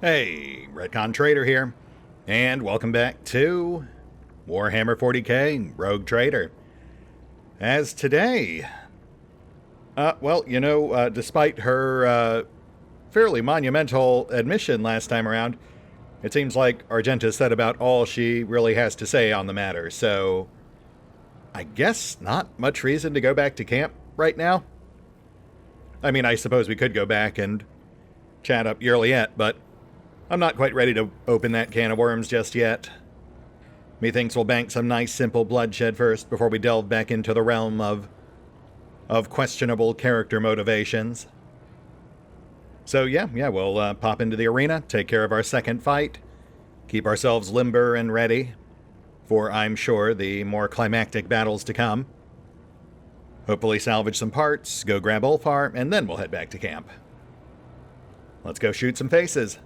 Hey, RetconRaider here, and welcome back to Warhammer 40k Rogue Trader. As today, despite her fairly monumental admission last time around, it seems like Argenta said about all she really has to say on the matter, so I guess not much reason to go back to camp right now. I mean, I suppose we could go back and chat up Yearlyette, but I'm not quite ready to open that can of worms just yet. Methinks we'll bank some nice simple bloodshed first before we delve back into the realm of questionable character motivations. So yeah, we'll pop into the arena, take care of our second fight, keep ourselves limber and ready for, I'm sure, the more climactic battles to come. Hopefully salvage some parts, go grab Ulfar, and then we'll head back to camp. Let's go shoot some faces.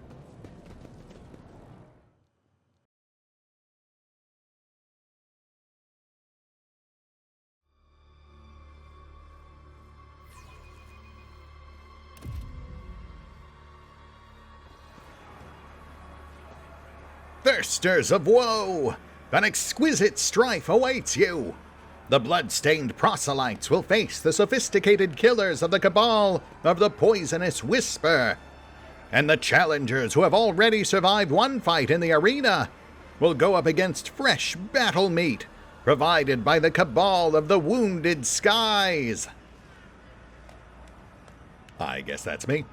Thirsters of woe! An exquisite strife awaits you! The blood-stained proselytes will face the sophisticated killers of the Cabal of the Poisonous Whisper. And the challengers who have already survived one fight in the arena will go up against fresh battle meat provided by the Cabal of the Wounded Skies. I guess that's me.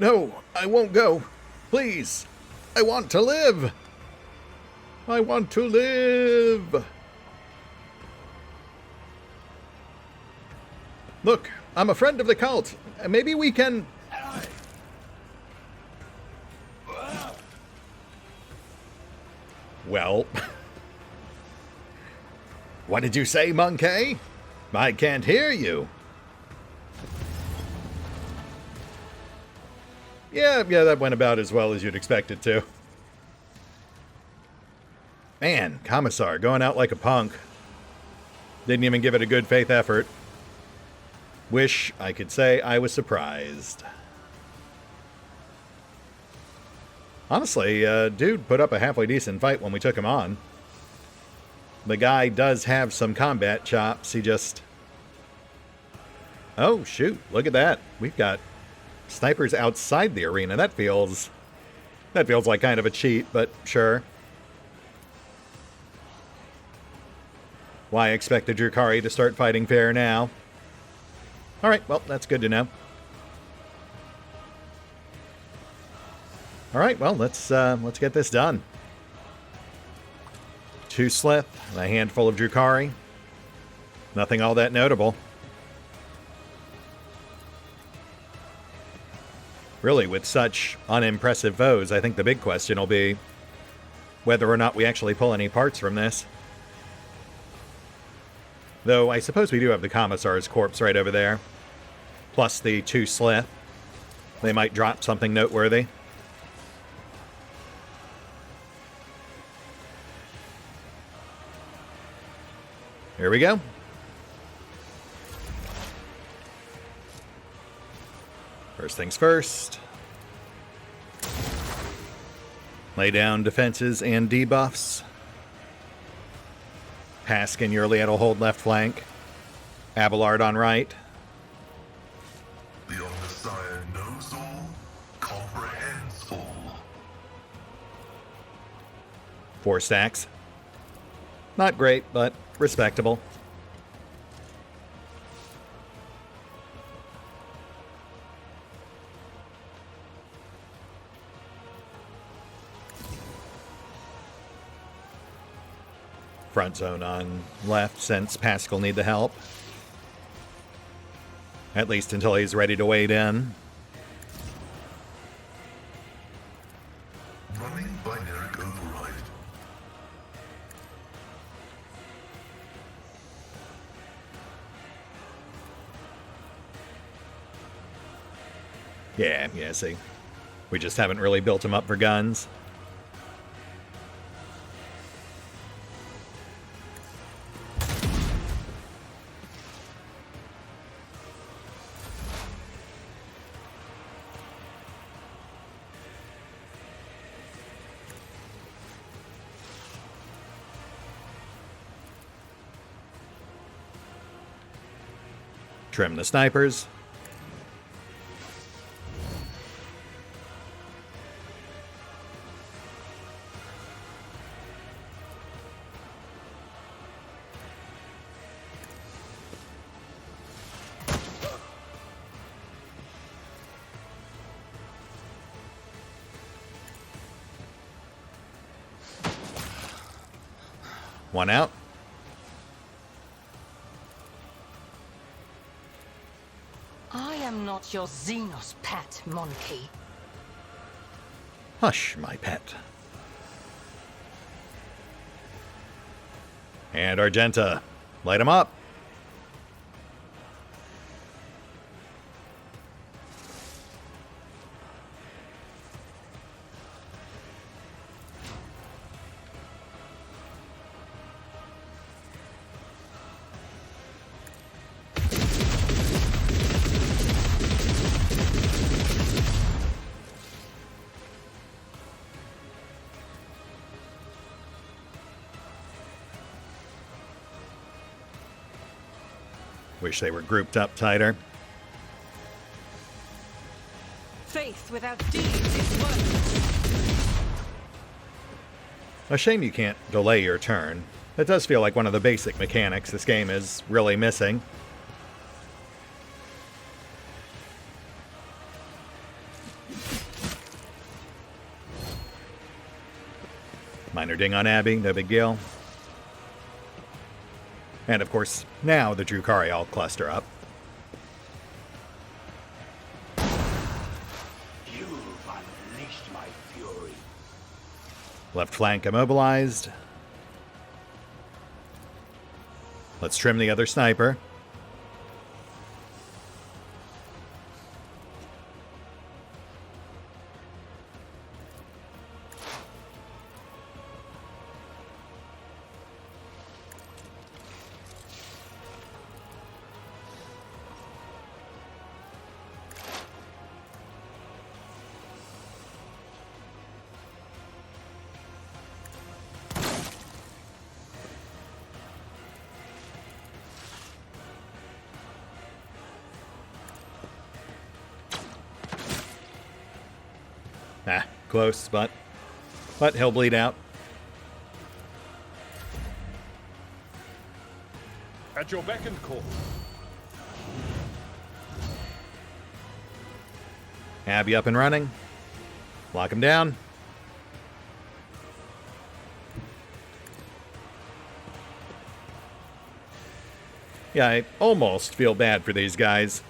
No, I won't go. Please. I want to live. I want to live. Look, I'm a friend of the cult. Maybe we can... Well... What did you say, monkey? I can't hear you. Yeah, that went about as well as you'd expect it to. Man, Commissar going out like a punk. Didn't even give it a good faith effort. Wish I could say I was surprised. Honestly, dude put up a halfway decent fight when we took him on. The guy does have some combat chops, he just... Oh, shoot, look at that. We've got snipers outside the arena. That feels like kind of a cheat, but sure. Why expect the Drukhari to start fighting fair now? Alright, well, that's good to know. Alright, well, let's get this done. 2 Slith, and a handful of Drukhari. Nothing all that notable. Really, with such unimpressive foes, I think the big question will be whether or not we actually pull any parts from this. Though, I suppose we do have the Commissar's corpse right over there. Plus the 2 Slith. They might drop something noteworthy. Here we go. First things first. Lay down defenses and debuffs. Pask and Yearlyette will hold left flank. Abelard on right. The Messiah knows all, comprehends all. 4 stacks. Not great, but respectable. Front zone on left, since Pask will need the help. At least until he's ready to wade in. Running binary override. Yeah, see. We just haven't really built him up for guns. Trim the snipers. One out. I am not your Xenos pet, monkey. Hush, my pet. And Argenta. Light him up. Wish they were grouped up tighter. Faith without deeds is worthless. A shame you can't delay your turn. That does feel like one of the basic mechanics this game is really missing. Minor ding on Abby, no big deal. And of course, now the Drukhari all cluster up. You've unleashed my fury. Left flank immobilized. Let's trim the other sniper. Close, but he'll bleed out. At your beck and call. Abby up and running. Lock him down. Yeah, I almost feel bad for these guys.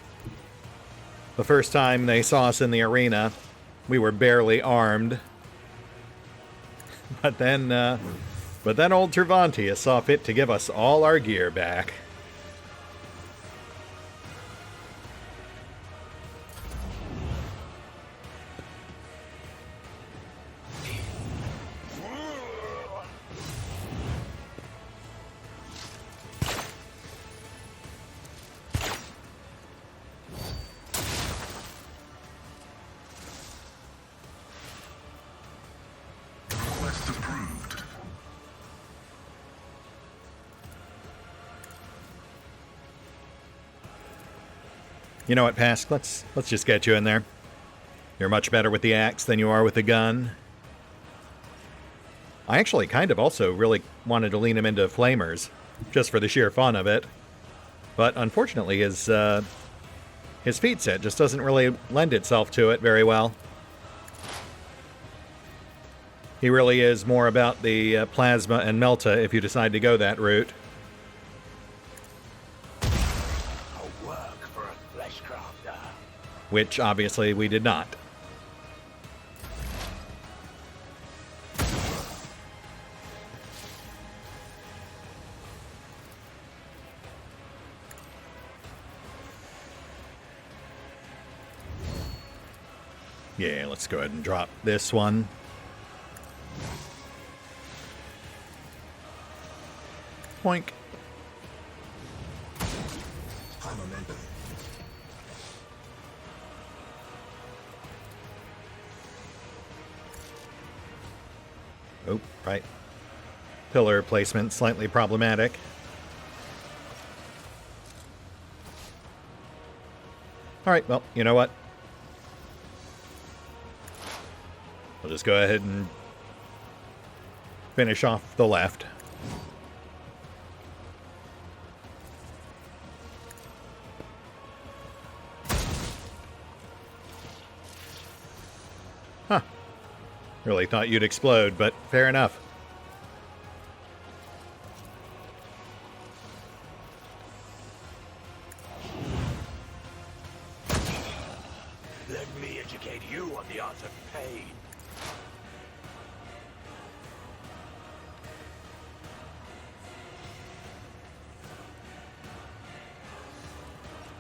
The first time they saw us in the arena, we were barely armed. But then old Tervantius saw fit to give us all our gear back. Request approved. You know what, Pask? Let's just get you in there. You're much better with the axe than you are with the gun. I actually kind of also really wanted to lean him into flamers, just for the sheer fun of it. But unfortunately, his feat set just doesn't really lend itself to it very well. He really is more about the plasma and melta if you decide to go that route. A work for a fleshcrafter. Which, obviously, we did not. Yeah, let's go ahead and drop this one. Poink. Oh, right. Pillar placement slightly problematic. Alright, well, you know what? I'll just go ahead and finish off the left. Huh. Really thought you'd explode, but fair enough. Let me educate you on the art of pain.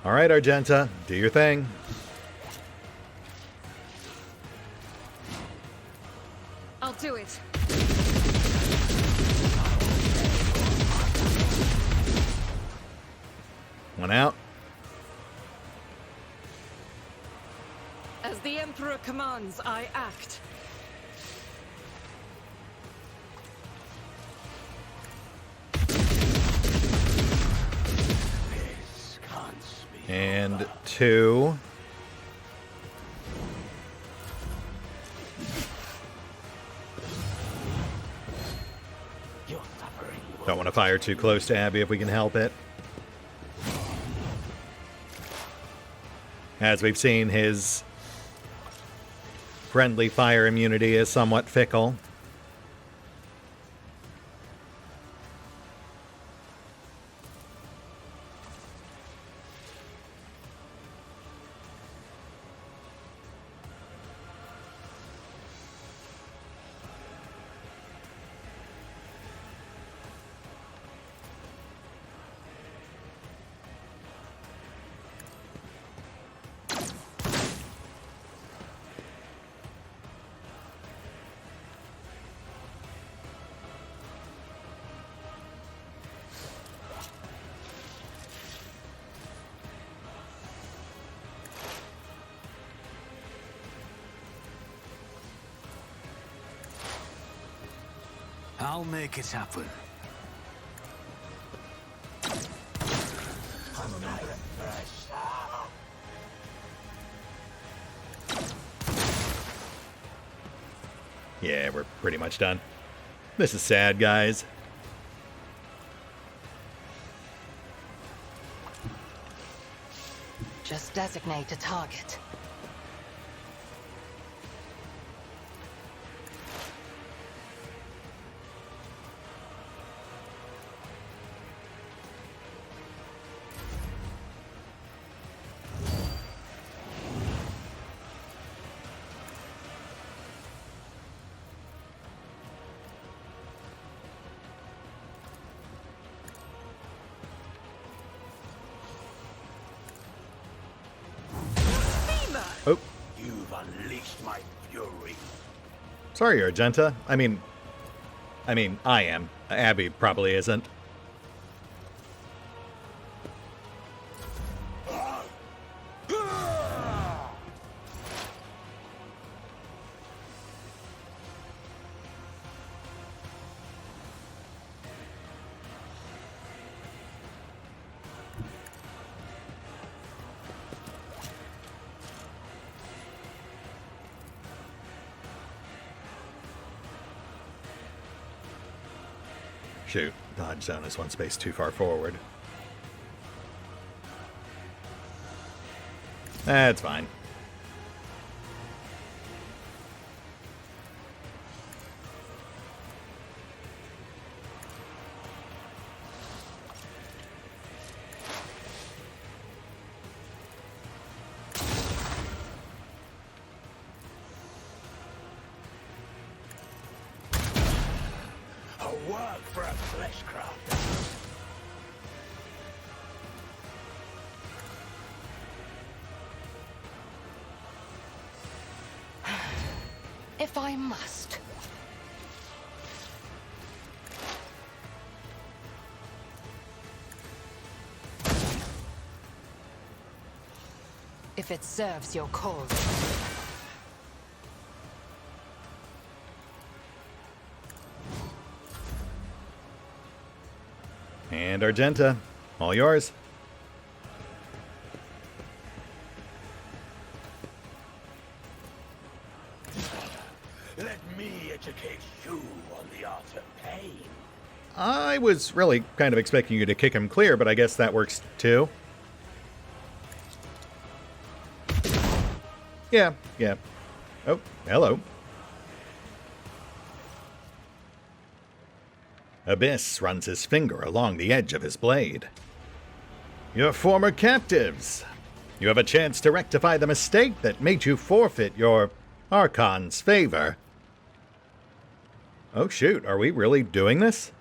All right, Argenta, do your thing. I'll do it. One out. As the Emperor commands, I act. This can't speak. And 2. Your suffering will Don't want to fire too close to Abby if we can help it. As we've seen, his friendly fire immunity is somewhat fickle. I'll make it happen. Yeah, we're pretty much done. This is sad, guys. Just designate a target. Oh, You've unleashed my fury. sorry, Argenta. I mean, I am. Abby probably isn't. Shoot, dodge zone is one space too far forward. That's fine. A work for a fleshcraft. If I must. If it serves your cause. And Argenta, all yours. you on the art of pain. I was really kind of expecting you to kick him clear, but I guess that works too. Yeah. Oh, hello. Abyss runs his finger along the edge of his blade. Your former captives. You have a chance to rectify the mistake that made you forfeit your Archon's favor. Oh shoot, are we really doing this?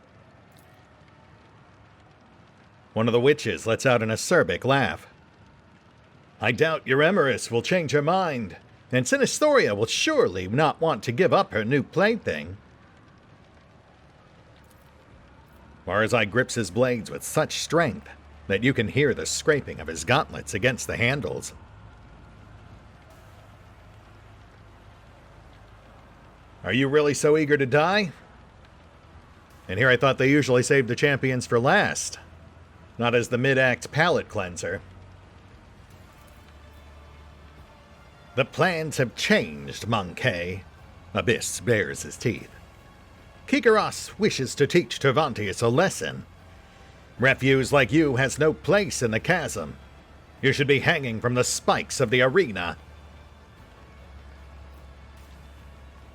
One of the witches lets out an acerbic laugh. I doubt your Emerus will change her mind, and Sinistoria will surely not want to give up her new plaything. Marzai grips his blades with such strength that you can hear the scraping of his gauntlets against the handles. Are you really so eager to die? And here I thought they usually saved the champions for last, not as the mid-act palate cleanser. The plans have changed, Monkey. Abyss bares his teeth. Kikaros wishes to teach Tervantius a lesson. Refuse like you has no place in the chasm. You should be hanging from the spikes of the arena.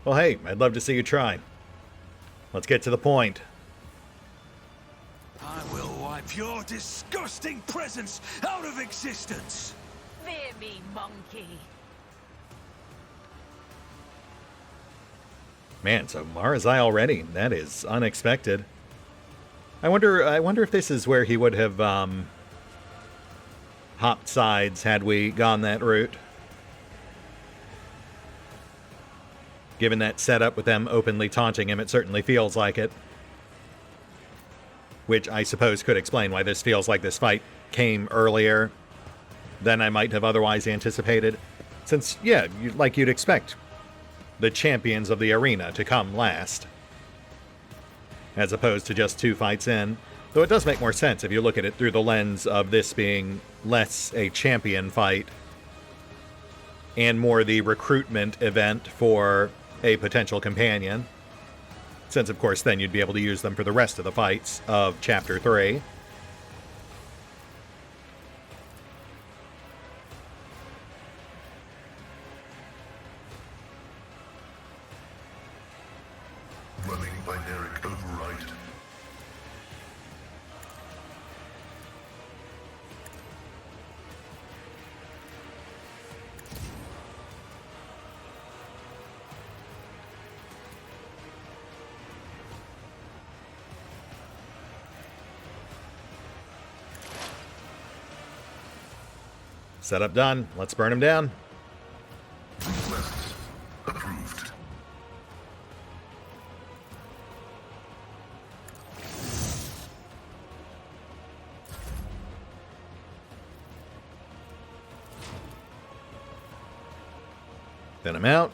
Well, hey, I'd love to see you try. Let's get to the point. I will wipe your disgusting presence out of existence. Fear me, monkey. Man, so Marzai already. That is unexpected. I wonder if this is where he would have hopped sides had we gone that route. Given that setup with them openly taunting him, it certainly feels like it. Which I suppose could explain why this feels like this fight came earlier than I might have otherwise anticipated. Since, yeah, like you'd expect the champions of the arena to come last, as opposed to just 2 fights in. Though it does make more sense if you look at it through the lens of this being less a champion fight and more the recruitment event for a potential companion. Since, of course, then you'd be able to use them for the rest of the fights of Chapter 3. Running binaric override. Setup done. Let's burn him down. Requests approved. Thin him out.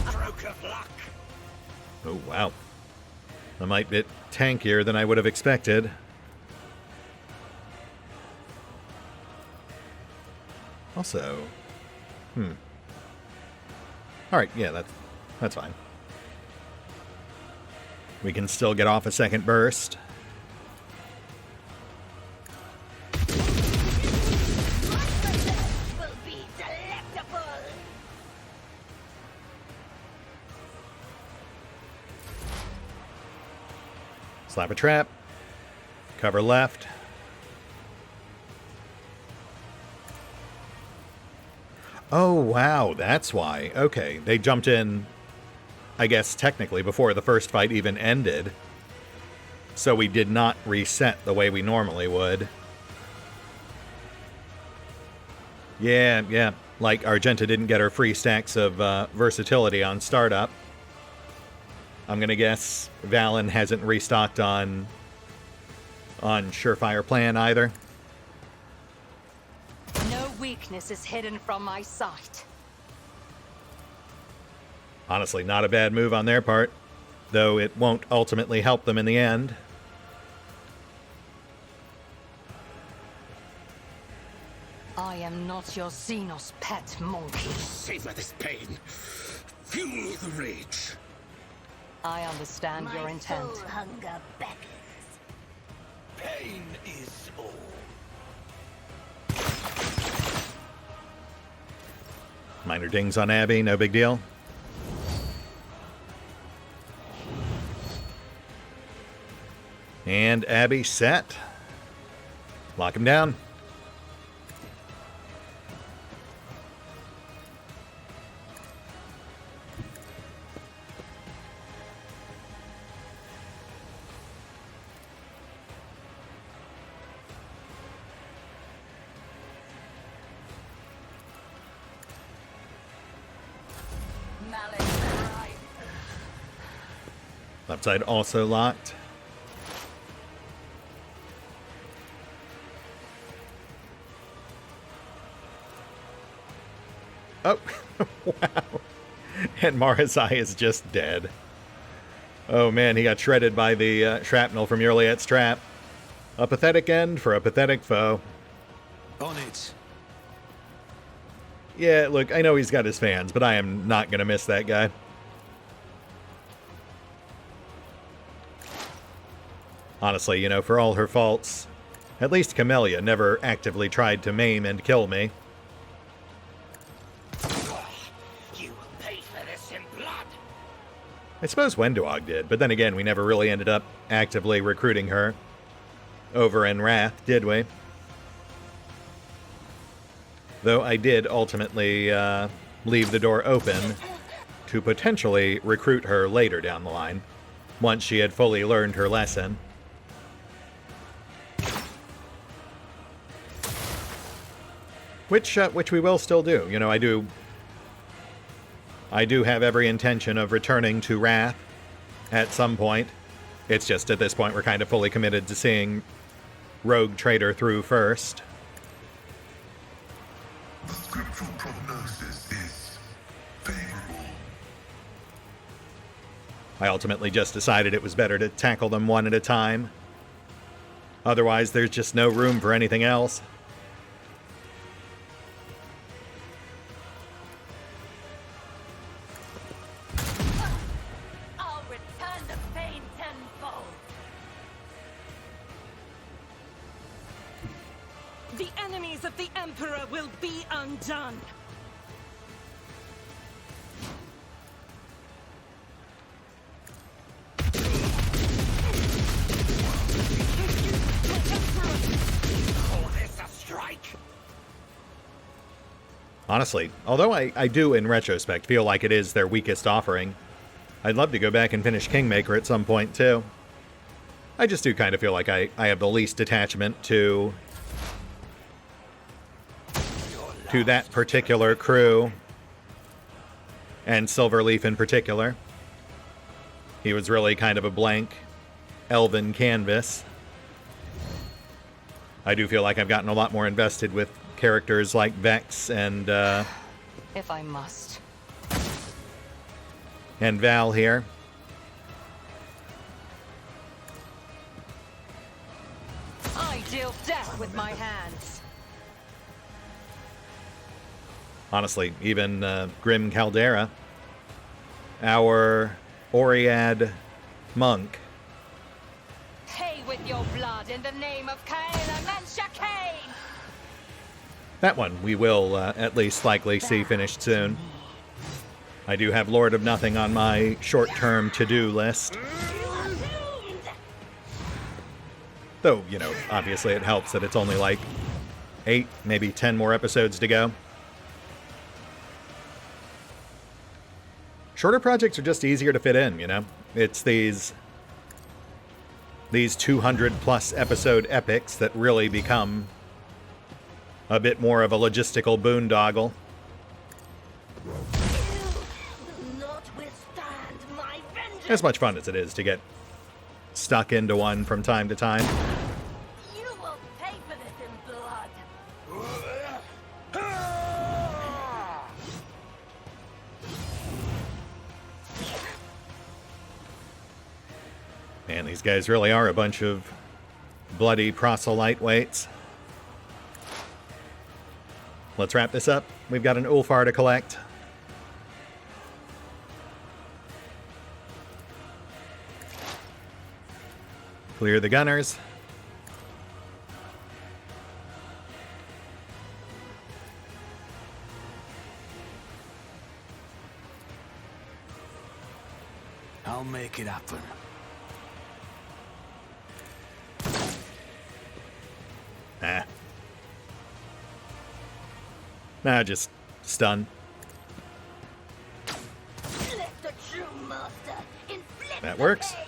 Stroke of luck. Oh, wow. That might be tankier than I would have expected. Also, Alright, yeah, that's fine. We can still get off a second burst. Will be delectable. Slap a trap. Cover left. Oh, wow, that's why. Okay, they jumped in, I guess, technically before the first fight even ended. So we did not reset the way we normally would. Yeah, like Argenta didn't get her free stacks of versatility on startup. I'm gonna guess Valen hasn't restocked on Surefire Plan either. No weakness is hidden from my sight. Honestly, not a bad move on their part, though it won't ultimately help them in the end. I am not your Xenos pet monkey. Savor this pain. Fuel the rage. I understand your intent. Soul hunger beckons. Pain is all. Minor dings on Abby, no big deal. And Abby set. Lock him down. Left side also locked. Oh, wow. And Marazai is just dead. Oh man, he got shredded by the shrapnel from Yurliet's trap. A pathetic end for a pathetic foe. On it. Yeah, look, I know he's got his fans, but I am not going to miss that guy. Honestly, you know, for all her faults, at least Camellia never actively tried to maim and kill me. You will pay for this in blood. I suppose Wendog did, but then again, we never really ended up actively recruiting her over in Wrath, did we? Though I did ultimately leave the door open to potentially recruit her later down the line, once she had fully learned her lesson. Which we will still do. You know, I do have every intention of returning to Wrath at some point. It's just at this point we're kind of fully committed to seeing Rogue Trader through first. The scriptural prognosis is favorable. I ultimately just decided it was better to tackle them one at a time. Otherwise, there's just no room for anything else. I'll return the pain tenfold. The enemies of the Emperor will be undone. Call this a strike. Honestly, although I do in retrospect feel like it is their weakest offering, I'd love to go back and finish Kingmaker at some point too. I just do kind of feel like I have the least attachment to that particular crew, and Silverleaf in particular. He was really kind of a blank elven canvas. I do feel like I've gotten a lot more invested with characters like Vex and If I must. Val here. I deal death with my hands. Honestly, even Grim Caldera, our Oriad monk. Pay with your blood in the name of Cain and Mensha Cain! That one we will at least likely see finished soon. I do have Lord of Nothing on my short-term to-do list. Though, you know, obviously it helps that it's only like 8, maybe 10 more episodes to go. Shorter projects are just easier to fit in, you know? It's these 200-plus episode epics that really become a bit more of a logistical boondoggle. Not withstand my vengeance. As much fun as it is to get stuck into one from time to time. You will pay for this in blood. Man, these guys really are a bunch of bloody proselyte weights. let's wrap this up. We've got an Ulfar to collect. Clear the gunners. I'll make it happen. Nah, just stun. Let the true master inflict That the works. pain.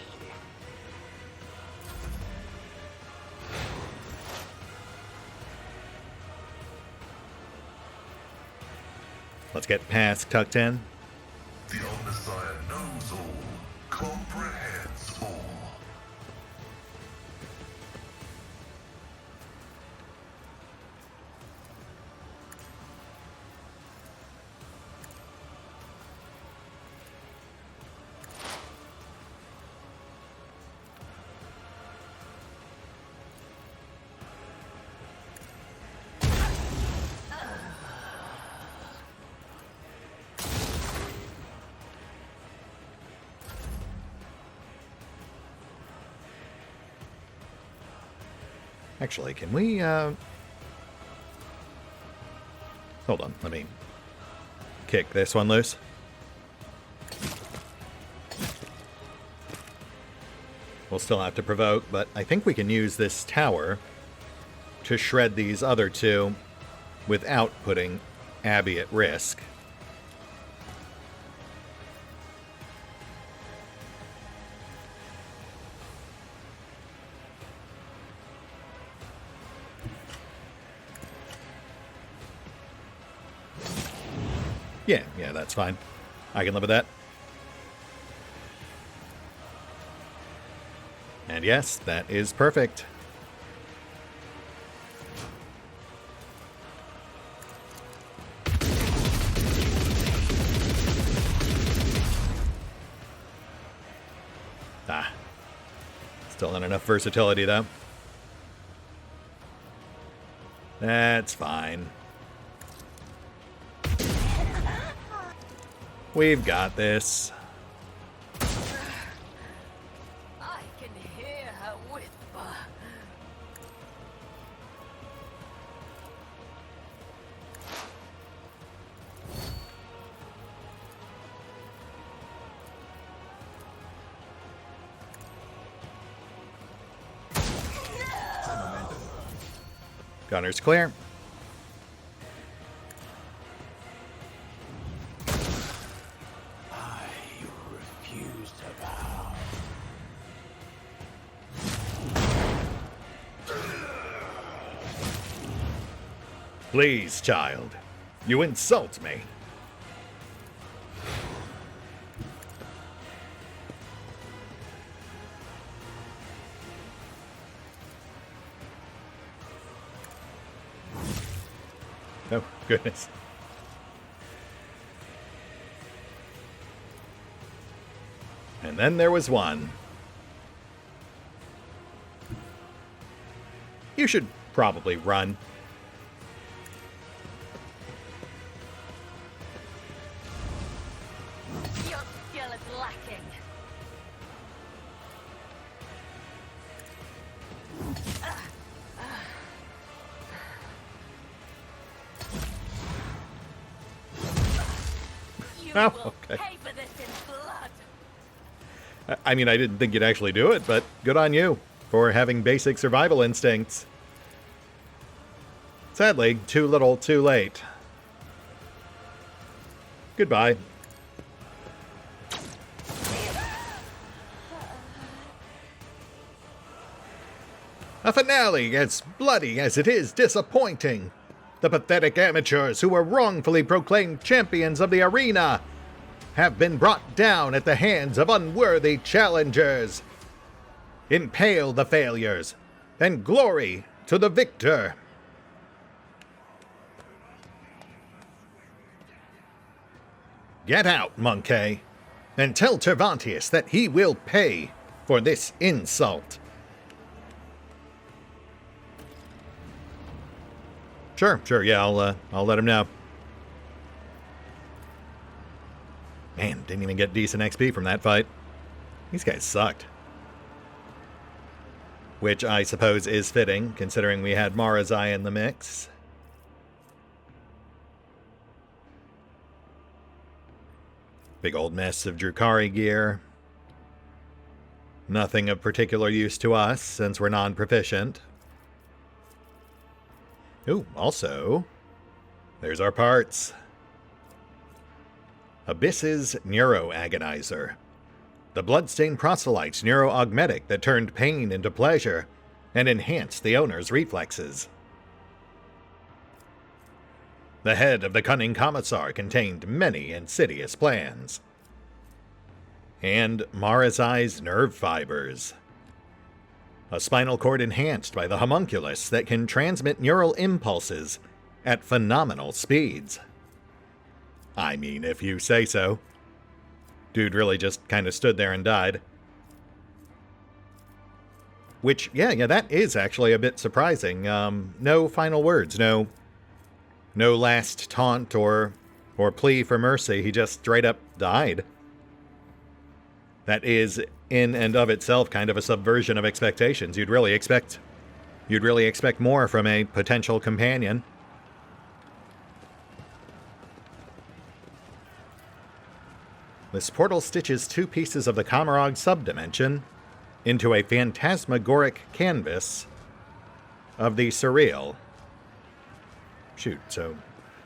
Let's get past tucked in. The Omnissiah knows all, comprehends all. Actually, can we, hold on, let me kick this one loose. We'll still have to provoke, but I think we can use this tower to shred these other two without putting Abby at risk. Yeah, that's fine. I can live with that. And yes, that is perfect. Still not enough versatility, though. That's fine. We've got this. I can hear her whisper. Gunner's clear. Please, child. You insult me. Oh, goodness. And then there was one. You should probably run. Your skill is lacking. You Oh, will okay. pay for this in blood. I mean, I didn't think you'd actually do it, but good on you for having basic survival instincts. Sadly, too little, too late. Goodbye. A finale as bloody as it is disappointing. The pathetic amateurs who were wrongfully proclaimed champions of the arena have been brought down at the hands of unworthy challengers. Impale the failures, and glory to the victor. Get out, monkey, and tell Tervantius that he will pay for this insult. Sure, yeah, I'll let him know. Man, didn't even get decent XP from that fight. These guys sucked. Which I suppose is fitting, considering we had Marazai in the mix. Big old mess of Drukhari gear. Nothing of particular use to us, since we're non-proficient. Ooh, also, there's our parts. Abyss's Neuroagonizer. The bloodstained proselyte's neuroaugmetic that turned pain into pleasure and enhanced the owner's reflexes. The head of the cunning commissar contained many insidious plans. And Marazai's nerve fibers. A spinal cord enhanced by the homunculus that can transmit neural impulses at phenomenal speeds. I mean, if you say so. Dude really just kind of stood there and died. Which, yeah, that is actually a bit surprising. No final words, no last taunt or plea for mercy. He just straight up died. That is, in and of itself, kind of a subversion of expectations. You'd really expect more from a potential companion. This portal stitches 2 pieces of the Kamarog subdimension into a phantasmagoric canvas of the surreal. Shoot, so...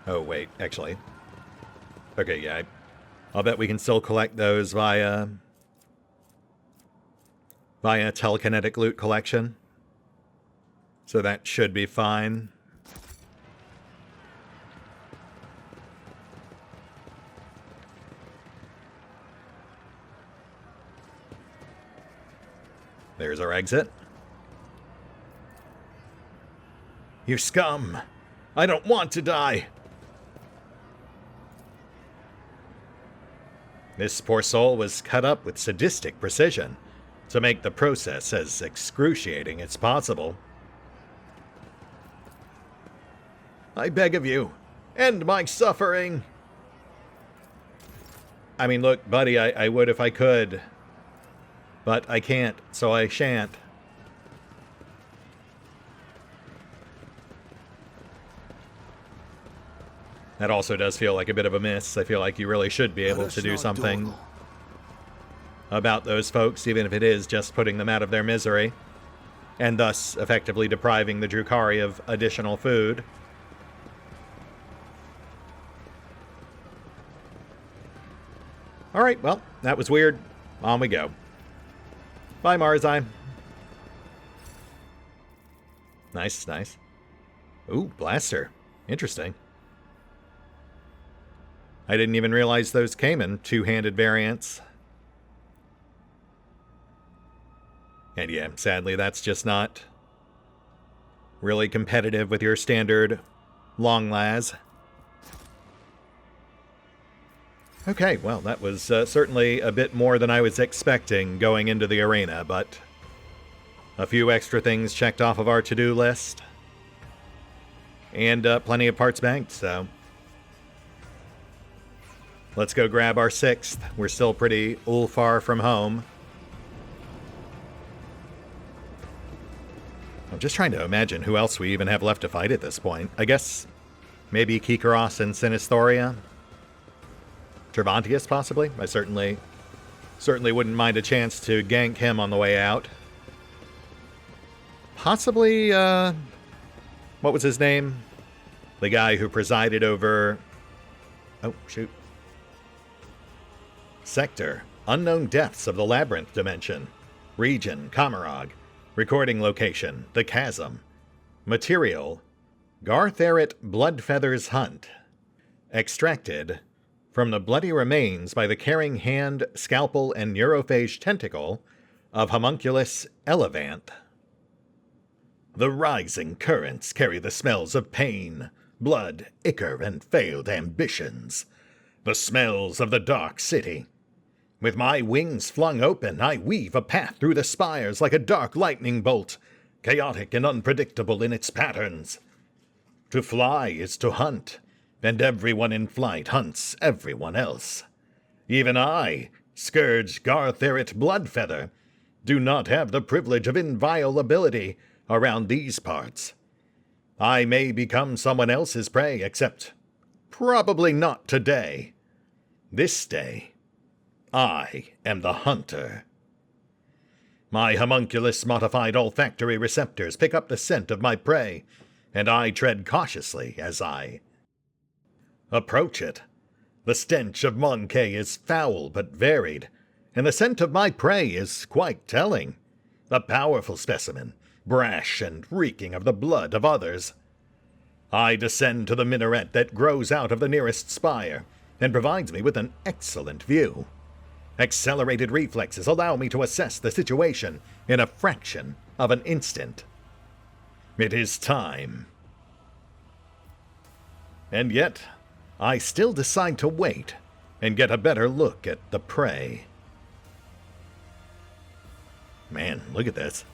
Oh, wait, actually. Okay, yeah, I'll bet we can still collect those via telekinetic loot collection. So that should be fine. There's our exit. You scum! I don't want to die! This poor soul was cut up with sadistic precision to make the process as excruciating as possible. I beg of you, end my suffering! I mean, look, buddy, I would if I could. But I can't, so I shan't. That also does feel like a bit of a miss. I feel like you really should be able to do something about those folks, even if it is just putting them out of their misery, and thus effectively depriving the Drukhari of additional food. Alright, well, that was weird. On we go. Bye, Marazai. Nice, nice. Ooh, blaster. Interesting. I didn't even realize those came in 2-handed variants. And yeah, sadly, that's just not really competitive with your standard long las. Okay, well, that was certainly a bit more than I was expecting going into the arena, but a few extra things checked off of our to-do list. And plenty of parts banked, so let's go grab our 6th. We're still pretty far from home. I'm just trying to imagine who else we even have left to fight at this point. I guess maybe Kikaros and Sinistoria? Cervantius, possibly? I certainly wouldn't mind a chance to gank him on the way out. Possibly, what was his name? The guy who presided over... Oh, shoot. Sector. Unknown depths of the Labyrinth Dimension. Region. Kamarog. Recording location. The Chasm. Material. Gartherit Bloodfeather's Hunt. Extracted from the bloody remains by the carrying hand, scalpel, and neurophage tentacle of homunculus Elevanth. The rising currents carry the smells of pain, blood, ichor, and failed ambitions. The smells of the dark city. With my wings flung open, I weave a path through the spires like a dark lightning bolt, chaotic and unpredictable in its patterns. To fly is to hunt, and everyone in flight hunts everyone else. Even I, Scourge Gartherit Bloodfeather, do not have the privilege of inviolability around these parts. I may become someone else's prey, except probably not today. This day, I am the hunter. My homunculus-modified olfactory receptors pick up the scent of my prey, and I tread cautiously as I approach it. The stench of Monkey is foul but varied, and the scent of my prey is quite telling. A powerful specimen, brash and reeking of the blood of others. I descend to the minaret that grows out of the nearest spire, and provides me with an excellent view. Accelerated reflexes allow me to assess the situation in a fraction of an instant. It is time. And yet, I still decide to wait and get a better look at the prey. Man, look at this.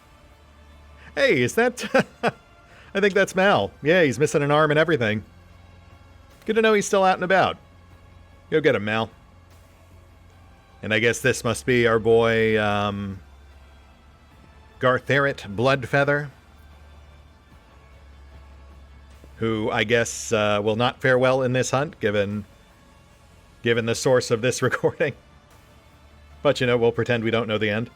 Hey, is that... I think that's Mal. Yeah, he's missing an arm and everything. Good to know he's still out and about. Go get him, Mal. And I guess this must be our boy, Gartherit Bloodfeather, who I guess will not fare well in this hunt, given the source of this recording. But, you know, we'll pretend we don't know the end.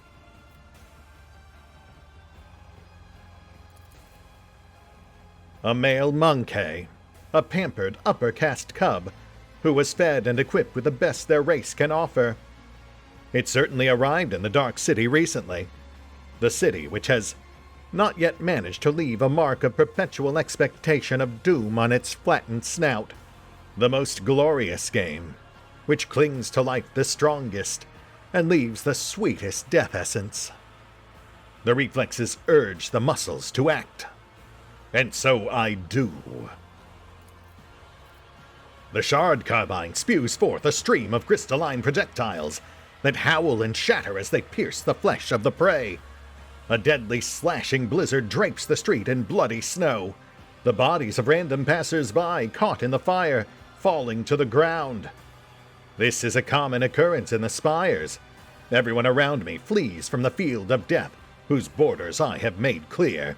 A male monkey, a pampered upper caste cub, who was fed and equipped with the best their race can offer. It certainly arrived in the Dark City recently, the city which has not yet managed to leave a mark of perpetual expectation of doom on its flattened snout, the most glorious game, which clings to life the strongest and leaves the sweetest death essence. The reflexes urge the muscles to act, and so I do. The shard carbine spews forth a stream of crystalline projectiles that howl and shatter as they pierce the flesh of the prey. A deadly slashing blizzard drapes the street in bloody snow, the bodies of random passers-by caught in the fire, falling to the ground. This is a common occurrence in the spires. Everyone around me flees from the field of death, whose borders I have made clear.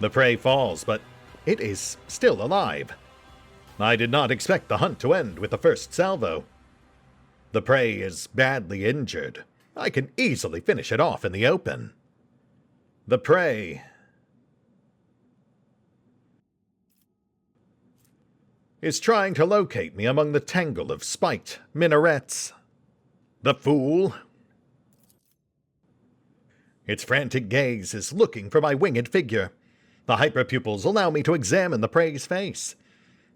The prey falls, but it is still alive. I did not expect the hunt to end with the first salvo. The prey is badly injured. I can easily finish it off in the open. The prey is trying to locate me among the tangle of spiked minarets. The fool! Its frantic gaze is looking for my winged figure. The hyperpupils allow me to examine the prey's face.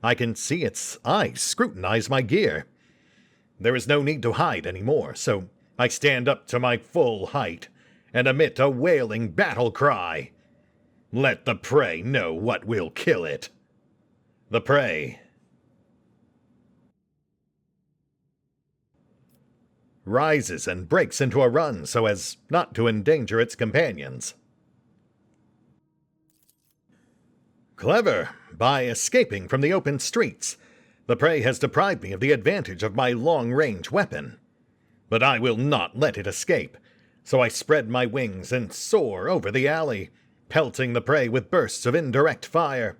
I can see its eyes scrutinize my gear. There is no need to hide anymore, so I stand up to my full height and emit a wailing battle cry. Let the prey know what will kill it. The prey rises and breaks into a run so as not to endanger its companions. Clever! By escaping from the open streets, the prey has deprived me of the advantage of my long-range weapon. But I will not let it escape, so I spread my wings and soar over the alley, pelting the prey with bursts of indirect fire.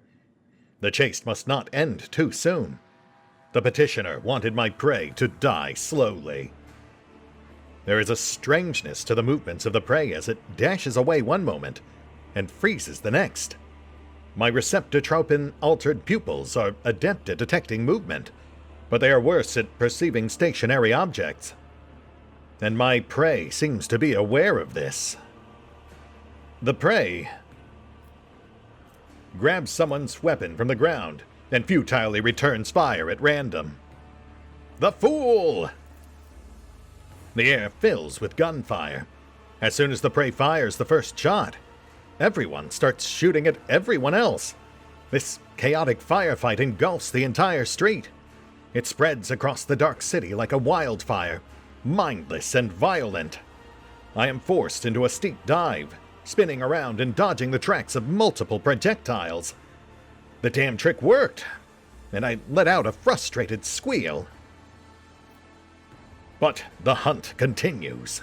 The chase must not end too soon. The petitioner wanted my prey to die slowly. There is a strangeness to the movements of the prey as it dashes away one moment and freezes the next. My receptotropin-altered pupils are adept at detecting movement, but they are worse at perceiving stationary objects. And my prey seems to be aware of this. The prey grabs someone's weapon from the ground and futilely returns fire at random. The fool! The air fills with gunfire. As soon as the prey fires the first shot, everyone starts shooting at everyone else. This chaotic firefight engulfs the entire street. It spreads across the dark city like a wildfire, mindless and violent. I am forced into a steep dive, spinning around and dodging the tracks of multiple projectiles. The damn trick worked, and I let out a frustrated squeal. But the hunt continues.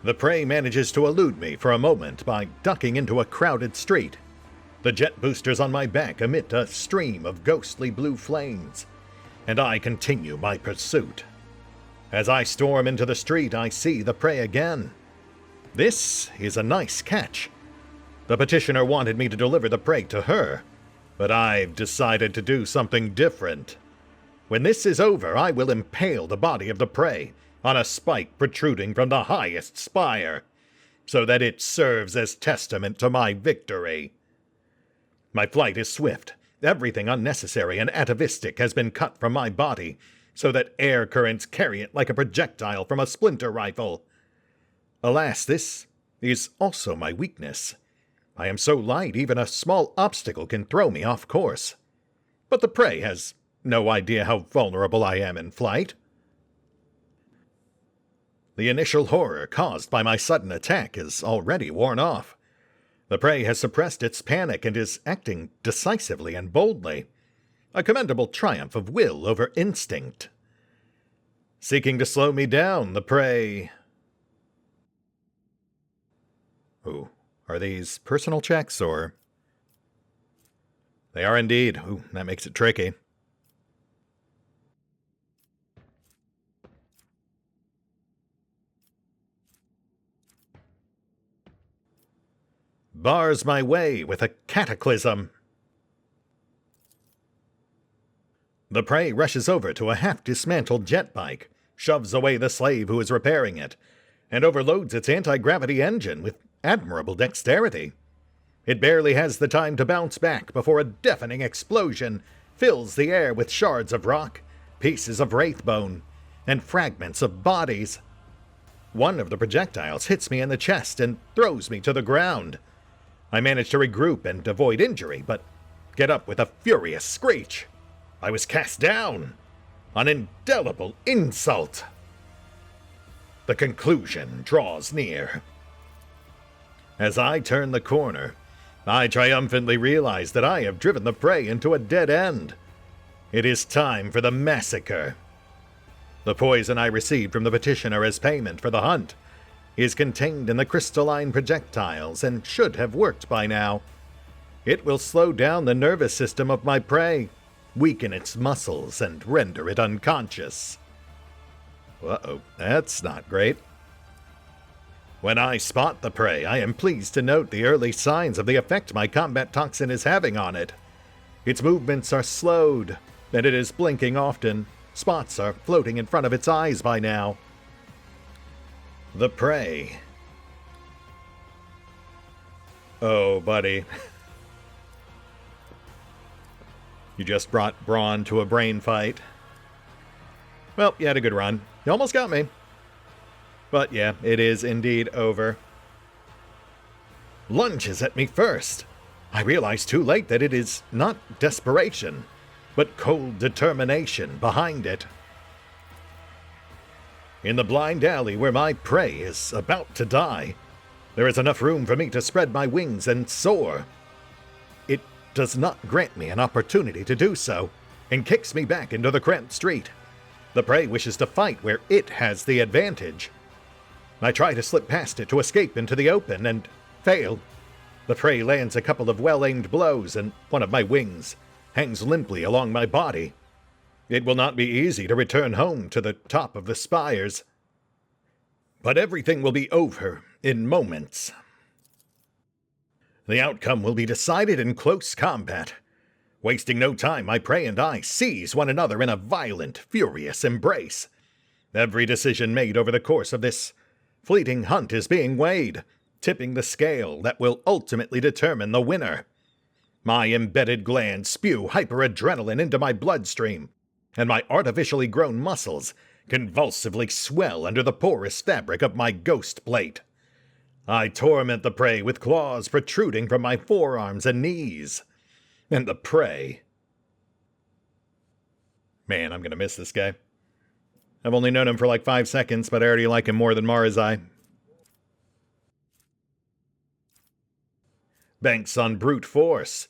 The prey manages to elude me for a moment by ducking into a crowded street. The jet boosters on my back emit a stream of ghostly blue flames, and I continue my pursuit. As I storm into the street, I see the prey again. This is a nice catch. The petitioner wanted me to deliver the prey to her, but I've decided to do something different. When this is over, I will impale the body of the prey on a spike protruding from the highest spire, so that it serves as testament to my victory. My flight is swift. Everything unnecessary and atavistic has been cut from my body, so that air currents carry it like a projectile from a splinter rifle. Alas, this is also my weakness. I am so light, even a small obstacle can throw me off course. But the prey has no idea how vulnerable I am in flight. The initial horror caused by my sudden attack is already worn off. The prey has suppressed its panic and is acting decisively and boldly. A commendable triumph of will over instinct. Seeking to slow me down, the prey... Ooh, are these personal checks, or... They are indeed. Ooh, that makes it tricky. Bars my way with a cataclysm. The prey rushes over to a half-dismantled jet bike, shoves away the slave who is repairing it, and overloads its anti-gravity engine with admirable dexterity. It barely has the time to bounce back before a deafening explosion fills the air with shards of rock, pieces of wraithbone, and fragments of bodies. One of the projectiles hits me in the chest and throws me to the ground. I manage to regroup and avoid injury, but get up with a furious screech. I was cast down. An indelible insult. The conclusion draws near. As I turn the corner, I triumphantly realize that I have driven the prey into a dead end. It is time for the massacre. The poison I received from the petitioner as payment for the hunt is contained in the crystalline projectiles and should have worked by now. It will slow down the nervous system of my prey, weaken its muscles, and render it unconscious. Uh-oh, that's not great. When I spot the prey, I am pleased to note the early signs of the effect my combat toxin is having on it. Its movements are slowed, and it is blinking often. Spots are floating in front of its eyes by now. The prey. Oh, buddy. You just brought Brawn to a brain fight. Well, you had a good run. You almost got me. But yeah, it is indeed over. Lunges at me first. I realize too late that it is not desperation, but cold determination behind it. In the blind alley where my prey is about to die, there is enough room for me to spread my wings and soar. It does not grant me an opportunity to do so, and kicks me back into the cramped street. The prey wishes to fight where it has the advantage. I try to slip past it to escape into the open, and fail. The prey lands a couple of well-aimed blows, and one of my wings hangs limply along my body. It will not be easy to return home to the top of the spires. But everything will be over in moments. The outcome will be decided in close combat. Wasting no time, my prey and I seize one another in a violent, furious embrace. Every decision made over the course of this fleeting hunt is being weighed, tipping the scale that will ultimately determine the winner. My embedded glands spew hyperadrenaline into my bloodstream, and my artificially grown muscles convulsively swell under the porous fabric of my ghost plate. I torment the prey with claws protruding from my forearms and knees. And the prey... Man, I'm gonna miss this guy. I've only known him for like 5 seconds, but I already like him more than Marizai. banks on brute force,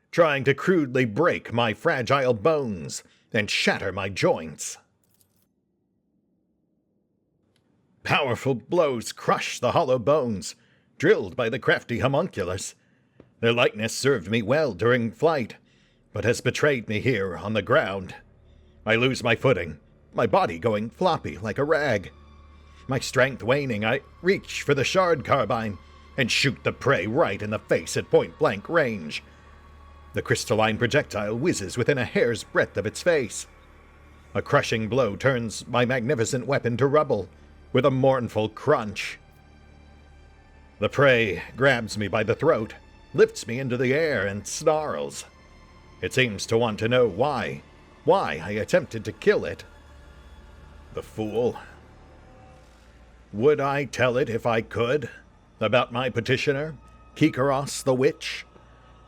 trying to crudely break my fragile bones and shatter my joints. Powerful blows crush the hollow bones, drilled by the crafty homunculus. Their likeness served me well during flight, but has betrayed me here on the ground. I lose my footing, my body going floppy like a rag. My strength waning, I reach for the shard carbine and shoot the prey right in the face at point-blank range. The crystalline projectile whizzes within a hair's breadth of its face. A crushing blow turns my magnificent weapon to rubble with a mournful crunch. The prey grabs me by the throat, lifts me into the air, and snarls. It seems to want to know why I attempted to kill it. The fool. Would I tell it if I could? About my petitioner, Kikaros the Witch?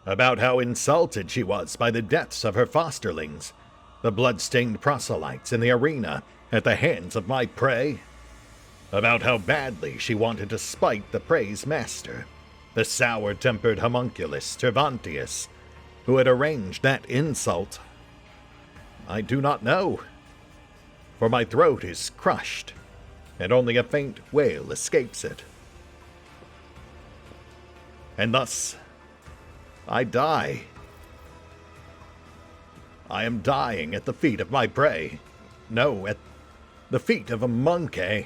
About how insulted she was by the deaths of her fosterlings, the blood-stained proselytes in the arena at the hands of my prey? About how badly she wanted to spite the prey's master, the sour-tempered homunculus Tervantius, who had arranged that insult? I do not know, for my throat is crushed, and only a faint wail escapes it. And thus, I die. I am dying at the feet of my prey. No, at the feet of a monkey.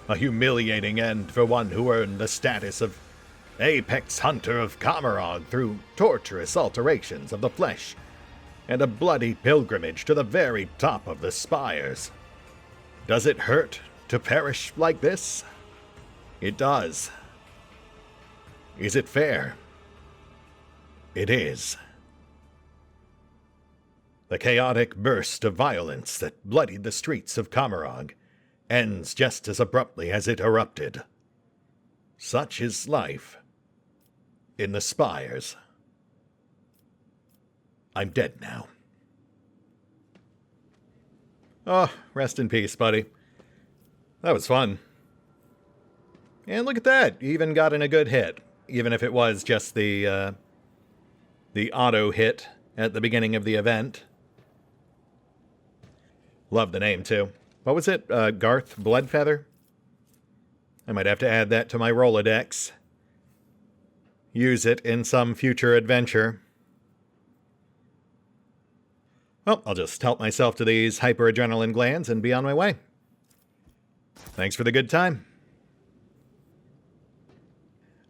A humiliating end for one who earned the status of apex hunter of Camarog through torturous alterations of the flesh and a bloody pilgrimage to the very top of the spires. Does it hurt to perish like this? It does. Is it fair? It is. The chaotic burst of violence that bloodied the streets of Camarog ends just as abruptly as it erupted. Such is life in the spires. I'm dead now. Oh, rest in peace, buddy. That was fun. And look at that, you even got in a good hit, even if it was just the auto hit at the beginning of the event. Love the name, too. What was it? Garth Bloodfeather? I might have to add that to my Rolodex. Use it in some future adventure. Well, I'll just help myself to these hyperadrenaline glands and be on my way. Thanks for the good time.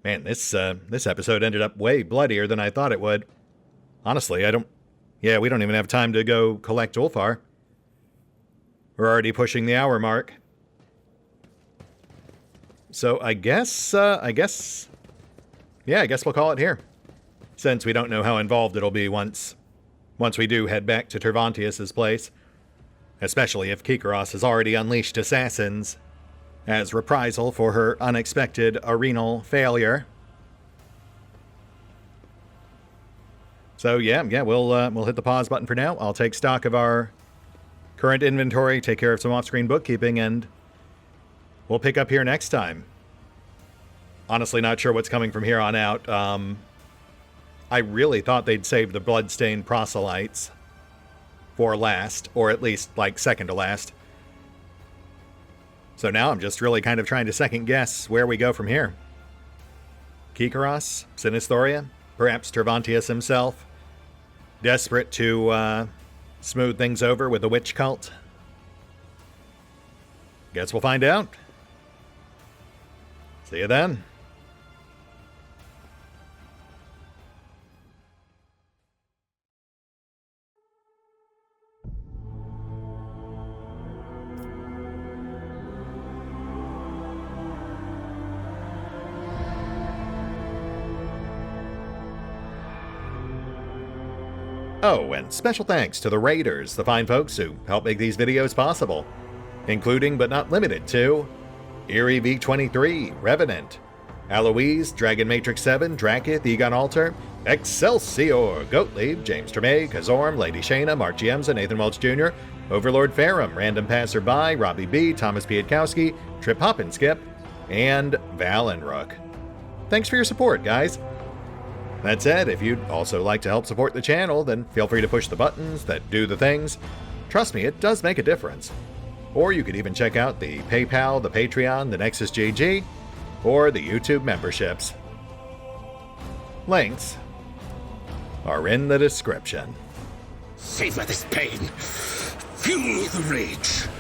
Man, this episode ended up way bloodier than I thought it would. Honestly, we don't even have time to go collect Ulfar. We're already pushing the hour mark. So I guess we'll call it here. Since we don't know how involved it'll be once we do head back to Tervantius' place. Especially if Kikaros has already unleashed assassins as reprisal for her unexpected arenal failure. So we'll hit the pause button for now. I'll take stock of our current inventory, take care of some off-screen bookkeeping, and we'll pick up here next time. Honestly, not sure what's coming from here on out. I really thought they'd save the bloodstained proselytes for last, or at least, second to last. So now I'm just really kind of trying to second-guess where we go from here. Kikaros? Sinisthoria? Perhaps Tervantius himself? Desperate to smooth things over with the witch cult? Guess we'll find out. See you then. Oh, and special thanks to the Raiders, the fine folks who help make these videos possible, including but not limited to Eerie V23, Revenant, Alois, Dragon Matrix 7, Drakiith, EgonAlter, Exsellsior, Gottlieb, James Trimmier, Kazorm, Lady Shayna, Mark Giemza, Nathan Welch Jr., OverlordPherom, RandomPassrby, RobbyB, Tomasz Piątkowski, Triphoppenskip, and Valinrook. Thanks for your support, guys. That said, if you'd also like to help support the channel, then feel free to push the buttons that do the things. Trust me, it does make a difference. Or you could even check out the PayPal, the Patreon, the Nexus GG, or the YouTube memberships. Links are in the description. Savor this pain. Fuel the rage.